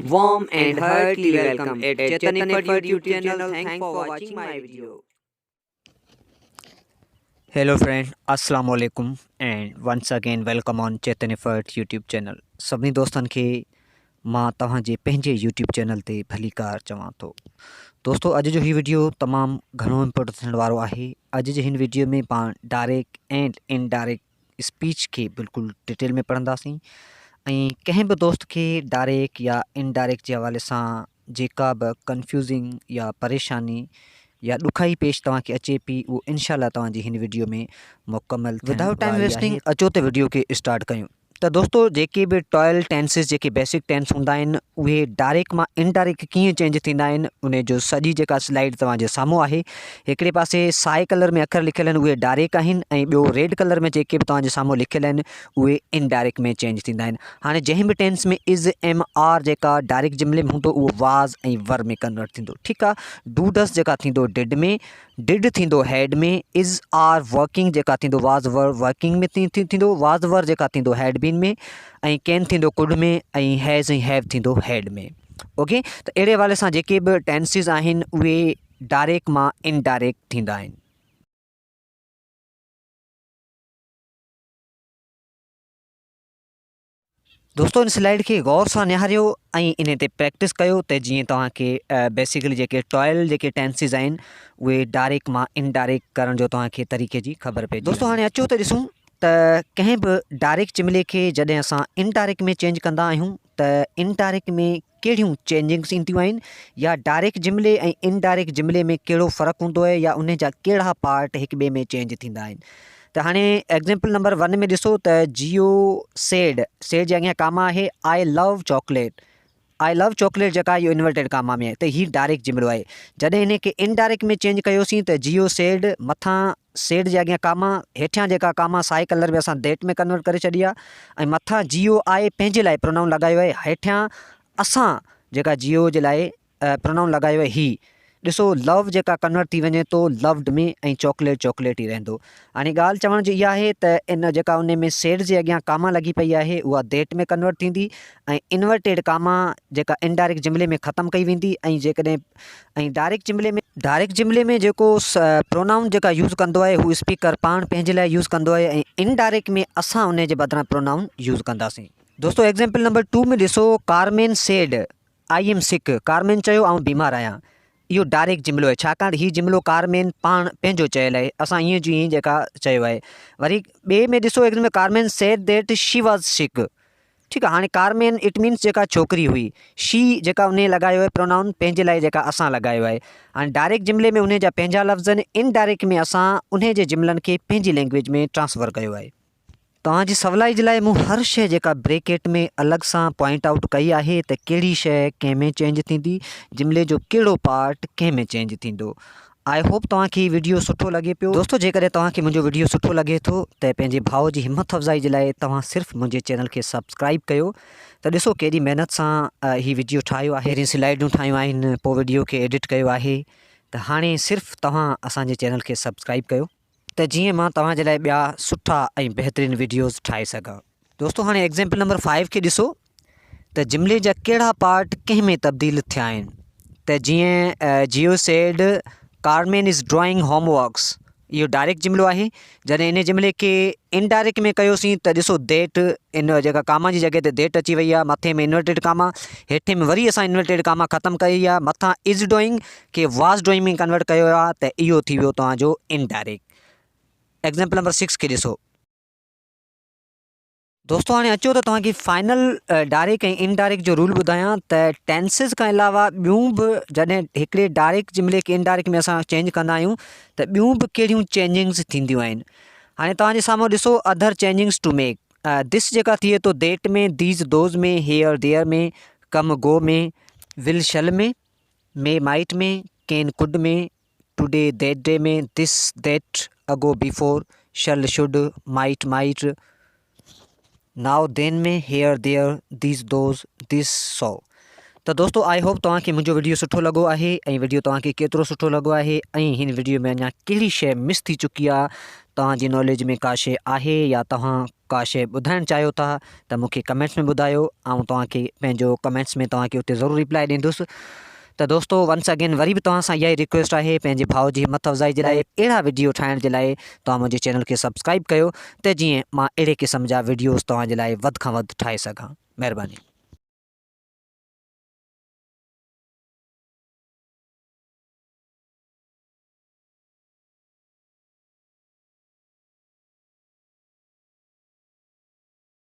Warm and heartily welcome at Chetan Effort YouTube channel. Thanks for watching my video. Hello friend, Assalamu alaikum and once again welcome on Chetan Effort YouTube channel. सभिनी दोस्तन खे मां तव्हांजे पंहिंजे YouTube channel ते भलीकार चवां थो। दोस्तों अॼु जो ही वीडियो तमामु घणो इम्पोर्टेंट थियण वारो आहे। अॼु जे हिन वीडियो में पाण डायरेक्ट एंड इनडायरेक्ट स्पीच खे बिल्कुलु डिटेल में पढ़ंदासीं ऐं कंहिं बि दोस्त खे डायरेक्ट या इनडायरेक्ट जे हवाले सां जेका बि कंफ्यूज़िंग या परेशानी या ॾुखाई पेश तव्हांखे अचे पई उहो इनशाला तव्हांजी हिन वीडियो में मुकमल विदाउट टाइम वेस्टिंग अचो त वीडियो खे स्टार्ट कयूं। त दोस्तों जेके बि टॉयल टेंसिस जेके बेसिक टेंस हूंदा आहिनि उहे डायरेक्ट मां इनडायरेक्ट कीअं चेंज थींदा आहिनि उन जो सॼी जेका स्लाइड तव्हांजे साम्हूं आहे। हिकिड़े पासे साए कलर में अखर लिखियल आहिनि उहे डायरेक्ट आहिनि ऐं ॿियो रेड कलर में जेके बि तव्हांजे साम्हूं लिखियल आहिनि उहे इनडायरेक्ट में चेंज थींदा आहिनि। हाणे जंहिं बि टेंस में इज़ एम आर जेका डायरेक्ट जुमिले में हूंदो उहो वाज़ ऐं वर में कन्वर्ट थींदो। ठीकु आहे। डू डस जेका थींदो डिड में, डिड थींदो हैड में, इज़ आर वर्किंग जेका थींदो वाज़ वर वर्किंग में थींदो, वाज़ वर जेका थींदो हैड बीन में, ऐं कैन थींदो कुड में, ऐं हैज़ ऐं हैव थींदो हैड में। ओके, त अहिड़े हवाले सां जेके बि टेंसिस आहिनि उहे डायरेक्ट मां इनडायरेक्ट थींदा आहिनि। दोस्तों इन स्लाइड खे गौर सां निहारियो ऐं इन ते प्रैक्टिस कयो त जीअं तव्हांखे बेसिकली जेके टॉयल जेके टेंसिस आहिनि उहे डायरेक्ट मां इनडायरेक्ट करण जो तव्हांखे तरीक़े जी ख़बर पए। दोस्तों हाणे अचो त ॾिसूं त कंहिं बि डायरेक्ट जुमिले खे जॾहिं असां इनडायरेक्ट में चेंज कंदा आहियूं त इनडायरेक्ट में कहिड़ियूं चेंजिंग्स ईंदियूं आहिनि या डायरेक्ट जुमिले ऐं इनडायरेक्ट जुमिले में कहिड़ो फ़र्क़ु हूंदो आहे या उन जा कहिड़ा पार्ट हिक ॿिए में चेंज थींदा आहिनि। त हाणे एग्ज़ाम्पल नंबर 1 में ॾिसो त जियो सेड जे अॻियां कामा आहे I love chocolate. I love chocolate जेका इहो इन्वर्टेड कामा में आहे त हीउ डायरेक्ट जुमिलो आहे। जॾहिं हिन खे इनडायरेक्ट में चेंज कयोसीं त जियो सेड मथां सेड जे अॻियां कामा, हेठियां जेका कामा साए कलर में असां देट में कन्वर्ट करे छॾी आहे ऐं मथां जियो आहे पंहिंजे लाइ प्रोनाउन लॻायो आहे, हेठियां असां जेका जियो जे लाइ प्रोनाउन लॻायो आहे ही। ॾिसो लव जेका कन्वर्ट थी वञे थो लव्ड में ऐं चॉकलेट चॉकलेट ई रहंदो। हाणे ॻाल्हि चवण जी इहा आहे त इन जेका उन में सेड जे अॻियां कामा लॻी पई आहे उहा देट में कन्वर्ट थींदी ऐं इन्वर्टेड कामा जेका इनडायरेक्ट जुमिले में ख़तमु कई वेंदी ऐं जेकॾहिं ऐं डायरेक्ट जुमिले में जेको प्रोनाउन जेका यूज़ कंदो आहे हू स्पीकर पाण पंहिंजे लाइ यूज़ कंदो आहे ऐं इनडायरेक्ट में असां उन जे बदिरां प्रोनाउन यूज़ कंदासीं। दोस्तों एग्ज़ाम्पल नंबर 2 में ॾिसो Carmen said I am sick. Carmen चयो आउं बीमार आहियां। इहो डायरेक्ट जुमिलो आहे छाकाणि हीउ जुमिलो कारमेन पाण पंहिंजो चयल आहे, असां ईअं जी ईअं जेका चयो आहे। वरी ॿिए में ॾिसो example Carmen said that she was sick. ठीकु आहे। हाणे कारमेन इट मीन्स जेका छोकिरी हुई, शी जेका उन लॻायो आहे प्रोनाउन पंहिंजे लाइ जेका असां लॻायो आहे। हाणे डायरेक्ट जुमिले में उन जा पंहिंजा लफ़्ज़ आहिनि, इनडायरेक्ट में असां उन जे जुमिलनि खे पंहिंजी लैंग्वेज में ट्रांसफर कयो आहे। तव्हांजी सवलाई जे लाइ मूं हर शइ जेका ब्रेकेट में अलॻि सां पॉइंट आउट कई आहे त कहिड़ी शइ कंहिं में चेंज थींदी, जुमिले जो कहिड़ो पार्ट कंहिं में चेंज थींदो। आई होप तव्हांखे हीउ वीडियो सुठो लॻे पियो। दोस्तों जेकॾहिं तव्हांखे मुंहिंजो वीडियो सुठो लॻे थो त पंहिंजे भाउ जी हिमत अफ़ज़ाई जे लाइ तव्हां सिर्फ़ु मुंहिंजे चैनल खे सब्सक्राइब कयो। त ॾिसो केॾी महिनत सां हीउ वीडियो ठाहियो आहे, हेॾी स्लाइडूं ठाहियूं आहिनि, पोइ वीडियो खे एडिट कयो आहे। त हाणे सिर्फ़ु तव्हां असांजे चैनल खे सब्सक्राइब कयो त जीअं मां तव्हांजे लाइ ॿिया सुठा ऐं बहितरीनु वीडियोज़ ठाहे सघां। दोस्तों हाणे एग्ज़ाम्पल नंबर 5 खे ॾिसो त जुमिले जा कहिड़ा पार्ट कंहिं में तब्दील थिया आहिनि। त जीअं जियो said Carmen is drawing homeworks, इहो डायरेक्ट जुमिलो आहे। जॾहिं इन जुमिले खे इनडायरेक्ट में कयोसीं त ॾिसो देट इन जेका कामा जी जॻह ते देट अची वई आहे, मथे में इन्वर्टेड कामा, हेठि में वरी असां इन्वर्टेड कामा ख़तमु कई आहे, मथां इज़ ड्रॉइंग खे वाज़ ड्रॉइंग में कन्वर्ट कयो आहे त इहो थी वियो तव्हांजो इनडायरेक्ट। एग्ज़ाम्पल नंबर 6 खे ॾिसो। दोस्तों हाणे अचो त तव्हांखे फाइनल डायरेक्ट ऐं इनडायरेक्ट जो रूल ॿुधायां त टेंसिस खां अलावा ॿियूं बि जॾहिं हिकिड़े डायरेक्ट जुमिले खे इनडायरेक्ट में असां चेंज कंदा आहियूं त ॿियूं बि कहिड़ियूं चेंजिंग्स थींदियूं आहिनि। हाणे तव्हांजे साम्हूं ॾिसो other changings to make. This जेका थिए थो देट में, दीज़ दोज़ में, हेयर देयर में, कम गो में, विल शल में, मे माइट में, कैन कुड में, today that day, this that, ago before, shall should, might now then में, here there, these those, this so. त दोस्तों आई होप तव्हांखे मुंहिंजो वीडियो सुठो लॻो आहे ऐं वीडियो तव्हांखे केतिरो सुठो लॻो आहे ऐं हिन वीडियो में अञा कहिड़ी शइ मिस थी चुकी आहे तव्हांजी नॉलेज में का शइ आहे या तव्हां का शइ ॿुधाइणु चाहियो था त मूंखे कमेंट्स में ॿुधायो, ऐं तव्हांखे पंहिंजो कमेंट्स में तव्हांखे उते ज़रूरु रिप्लाई ॾींदुसि। त दोस्तो वंस अगेन वरी बि तव्हां सां इहा ई रिक्वेस्ट आहे, पंहिंजे भाउ जी हिमत अफ़ज़ाई जे लाइ अहिड़ा वीडियो ठाहिण जे लाइ तव्हां मुंहिंजे चैनल खे सब्सक्राइब कयो त जीअं मां अहिड़े क़िस्म जा वीडियोज़ तव्हांजे लाइ वधि खां वधि ठाहे सघां। महिरबानी।